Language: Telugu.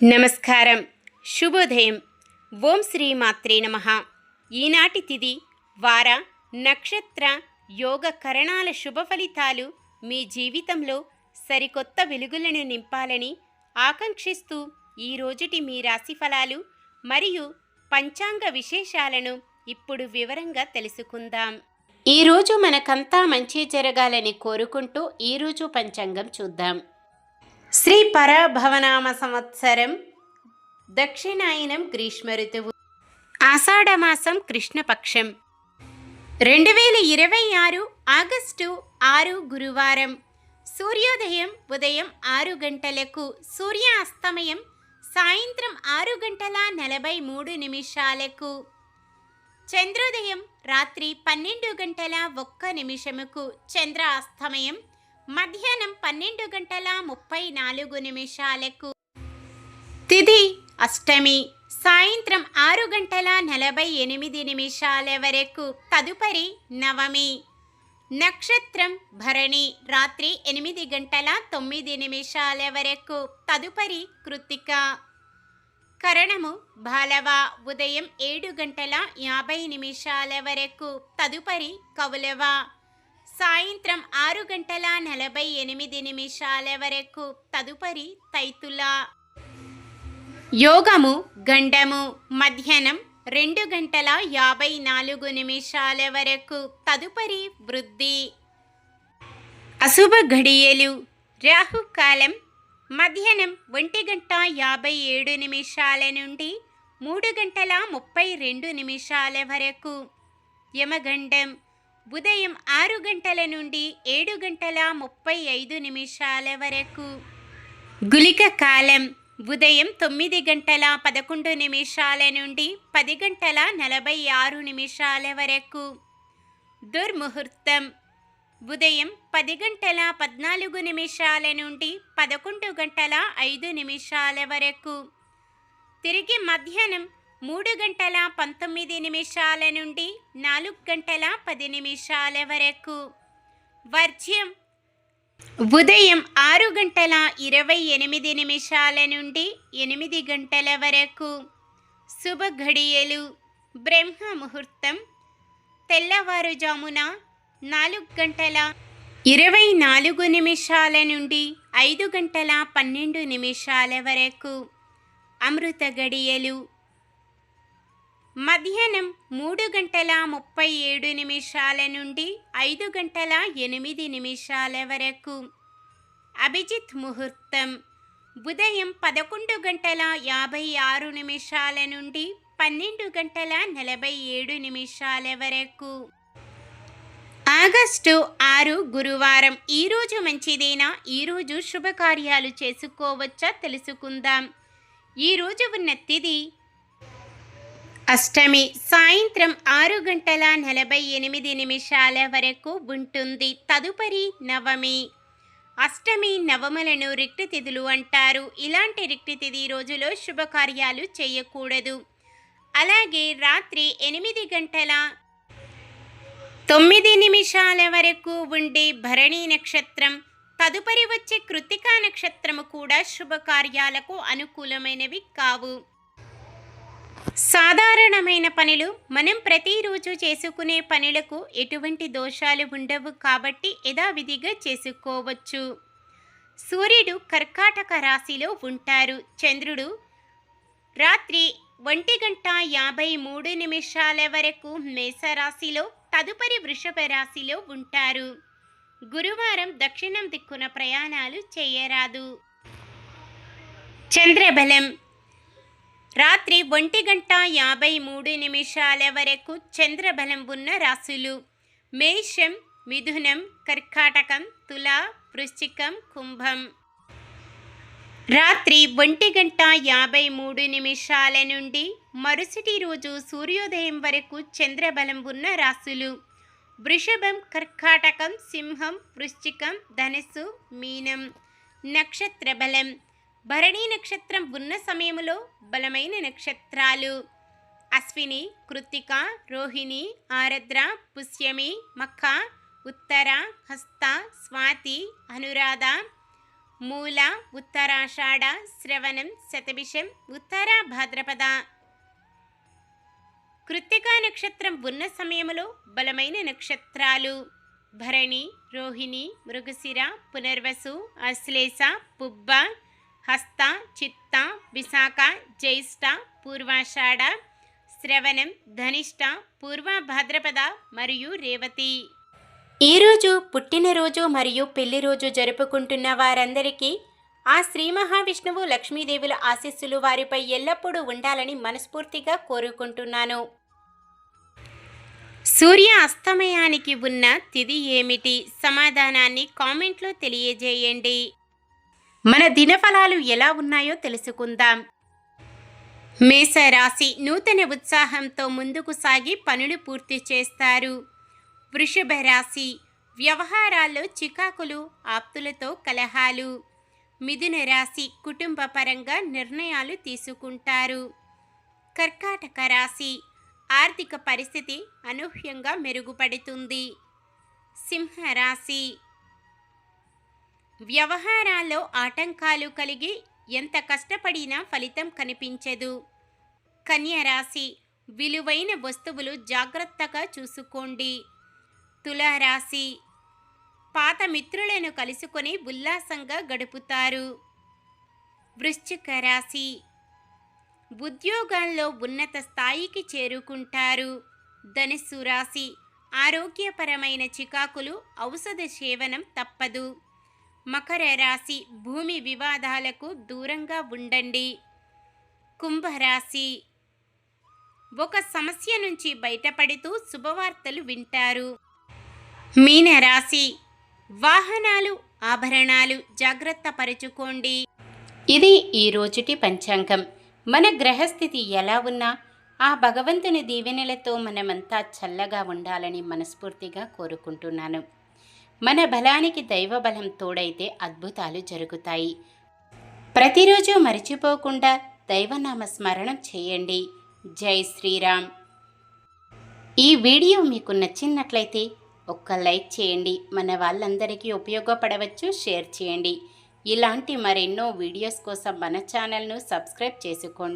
నమస్కారం. శుభోదయం. ఓం శ్రీ మాత్రే నమః. ఈనాటి తిథి, వార, నక్షత్ర, యోగ కరణాల శుభ ఫలితాలు మీ జీవితంలో సరికొత్త వెలుగులను నింపాలని ఆకాంక్షిస్తూ ఈ రోజుటి మీ రాశి ఫలాలు మరియు పంచాంగ విశేషాలను ఇప్పుడు వివరంగా తెలుసుకుందాం. ఈరోజు మనకంతా మంచి జరగాలని కోరుకుంటూ ఈరోజు పంచాంగం చూద్దాం. శ్రీ పరభవనామ సంవత్సరం, దక్షిణాయనం, గ్రీష్మ ఋతువు, ఆషాఢమాసం, కృష్ణపక్షం, 2026 ఆగస్టు 6 గురువారం. సూర్యోదయం ఉదయం 6 గంటలకు, సూర్యాస్తమయం సాయంత్రం 6 గంటల 43 నిమిషాలకు, చంద్రోదయం రాత్రి 12 గంటల 1 నిమిషముకు, చంద్రాస్తమయం మధ్యాహ్నం 12 గంటల 34 నిమిషాలకు. తిథి అష్టమి, సాయంత్రం 6 గంటల 48 నిమిషాల వరకు. తదుపరి నవమి. నక్షత్రం భరణి, రాత్రి 8 గంటల 9 నిమిషాల వరకు. తదుపరి కృత్తిక. కరణము బాలవ, ఉదయం 7 గంటల 50 నిమిషాల వరకు. తదుపరి కౌలవ, సాయంత్రం 6 గంటల 48 నిమిషాల వరకు. తదుపరి తైతుల. యోగము గండము, మధ్యాహ్నం 2 గంటల 54 నిమిషాల వరకు. తదుపరి వృద్ధి. అశుభ ఘడియలు. రాహుకాలం మధ్యాహ్నం 1 గంట 57 నిమిషాల నుండి 3 గంటల 32 నిమిషాల వరకు. యమగండం ఉదయం 6 గంటల నుండి 7 గంటల 35 నిమిషాల వరకు. గుళిక కాలం ఉదయం 9 గంటల 11 నిమిషాల నుండి 10 గంటల 46 నిమిషాల వరకు. దుర్ముహూర్తం ఉదయం 10 గంటల 14 నిమిషాల నుండి 11 గంటల 5 నిమిషాల వరకు. తిరిగి మధ్యాహ్నం 3 గంటల 19 నిమిషాల నుండి 4 గంటల 10 నిమిషాల వరకు. వర్జ్యం ఉదయం 6 గంటల 28 నిమిషాల నుండి 8 గంటల వరకు. శుభ ఘడియలు. బ్రహ్మ ముహూర్తం తెల్లవారుజామున 4 గంటల 24 నిమిషాల నుండి 5 గంటల 12 నిమిషాల వరకు. అమృత గడియలు మధ్యాహ్నం 3 గంటల 37 నిమిషాల నుండి 5 గంటల 8 నిమిషాల వరకు. అభిజిత్ ముహూర్తం ఉదయం 11 గంటల 56 నిమిషాల నుండి 12 గంటల 47 నిమిషాల వరకు. ఆగస్టు 6 గురువారం. ఈరోజు మంచిదేనా? ఈరోజు శుభకార్యాలు చేసుకోవచ్చా తెలుసుకుందాం. ఈరోజు ఉన్న తిథి అష్టమి, సాయంత్రం 6 గంటల 48 నిమిషాల వరకు ఉంటుంది. తదుపరి నవమి. అష్టమి నవములను రిక్తి తిథులు అంటారు. ఇలాంటి రిక్తి తిథి రోజులో శుభకార్యాలు చేయకూడదు. అలాగే రాత్రి 8 గంటల 9 నిమిషాల వరకు ఉండే భరణి నక్షత్రం, తదుపరి వచ్చే కృత్తికా నక్షత్రము కూడా శుభకార్యాలకు అనుకూలమైనవి కావు. సాధారణమైన పనులు, మనం ప్రతిరోజు చేసుకునే పనులకు ఎటువంటి దోషాలు ఉండవు కాబట్టి యథావిధిగా చేసుకోవచ్చు. సూర్యుడు కర్కాటక రాశిలో ఉంటారు. చంద్రుడు రాత్రి 1 గంట 53 నిమిషాల వరకు మేషరాశిలో, తదుపరి వృషభ రాశిలో ఉంటారు. గురువారం దక్షిణం దిక్కున ప్రయాణాలు చేయరాదు. చంద్రబలం రాత్రి 1 గంట 53 నిమిషాల వరకు చంద్రబలం ఉన్న రాశులు మేషం, మిథునం, కర్కాటకం, తుల, వృశ్చికం, కుంభం. రాత్రి 1 గంట 53 నిమిషాల నుండి మరుసటి రోజు సూర్యోదయం వరకు చంద్రబలం ఉన్న రాశులు వృషభం, కర్కాటకం, సింహం, వృశ్చికం, ధనుస్సు, మీనం. నక్షత్ర బలం భరణి నక్షత్రం ఉన్న సమయంలో బలమైన నక్షత్రాలు అశ్విని, కృత్తిక, రోహిణి, ఆరద్ర, పుష్యమి, మఖ, ఉత్తర, హస్త, స్వాతి, అనురాధ, మూల ఉత్తరాషాఢ, శ్రవణం, శతభిషం, ఉత్తర భాద్రపద. కృత్తికా నక్షత్రం ఉన్న సమయంలో బలమైన నక్షత్రాలు భరణి, రోహిణి, మృగశిర, పునర్వసు, అశ్లేష, పుబ్బ, హస్త, చిత్త, విశాఖ, జ్యేష్ఠ, పూర్వాషాఢ, శ్రవణం, ధనిష్ట, పూర్వ భాద్రపద మరియు రేవతి. ఈరోజు పుట్టినరోజు మరియు పెళ్లి రోజు జరుపుకుంటున్న వారందరికీ ఆ శ్రీ మహావిష్ణువు లక్ష్మీదేవుల ఆశీస్సులు వారిపై ఎల్లప్పుడూ ఉండాలని మనస్ఫూర్తిగా కోరుకుంటున్నాను. సూర్య అస్తమయానికి ఉన్న తిథి ఏమిటి? సమాధానాన్ని కామెంట్లో తెలియజేయండి. మన దినఫలాలు ఎలా ఉన్నాయో తెలుసుకుందాం. మేషరాశి నూతన ఉత్సాహంతో ముందుకు సాగి పనులు పూర్తి చేస్తారు. వృషభ రాశి వ్యవహారాల్లో చికాకులు, ఆప్తులతో కలహాలు. మిథున రాశి కుటుంబ పరంగా నిర్ణయాలు తీసుకుంటారు. కర్కాటక రాశి ఆర్థిక పరిస్థితి అనూహ్యంగా మెరుగుపడుతుంది. సింహరాశి వ్యవహారాల్లో ఆటంకాలు కలిగి ఎంత కష్టపడినా ఫలితం కనిపించదు. కన్యరాశి విలువైన వస్తువులు జాగ్రత్తగా చూసుకోండి. తులారాశి పాత మిత్రులను కలుసుకొని ఉల్లాసంగా గడుపుతారు. వృశ్చిక రాశి ఉద్యోగాల్లో ఉన్నత స్థాయికి చేరుకుంటారు. ధనుస్సు రాశి ఆరోగ్యపరమైన చికాకులు, ఔషధ సేవనం తప్పదు. మకర రాశి భూమి వివాదాలకు దూరంగా ఉండండి. కుంభరాశి ఒక సమస్య నుంచి బయటపడుతూ శుభవార్తలు వింటారు. మీనరాశి వాహనాలు, ఆభరణాలు జాగ్రత్త పరుచుకోండి. ఇది ఈ రోజుటి పంచాంగం. మన గ్రహస్థితి ఎలా ఉన్నా ఆ భగవంతుని దీవెనలతో మనమంతా చల్లగా ఉండాలని మనస్ఫూర్తిగా కోరుకుంటున్నాను. మన బలానికి దైవ బలం తోడైతే అద్భుతాలు జరుగుతాయి. ప్రతిరోజు మర్చిపోకుండా దైవనామ స్మరణం చేయండి. జై శ్రీరామ్. ఈ వీడియో మీకు నచ్చినట్లయితే ఒక్క లైక్ చేయండి. మన వాళ్ళందరికీ ఉపయోగపడవచ్చు. షేర్ చేయండి. ఇలాంటి మరెన్నో వీడియోస్ కోసం మన ఛానల్ను సబ్స్క్రైబ్ చేసుకోండి.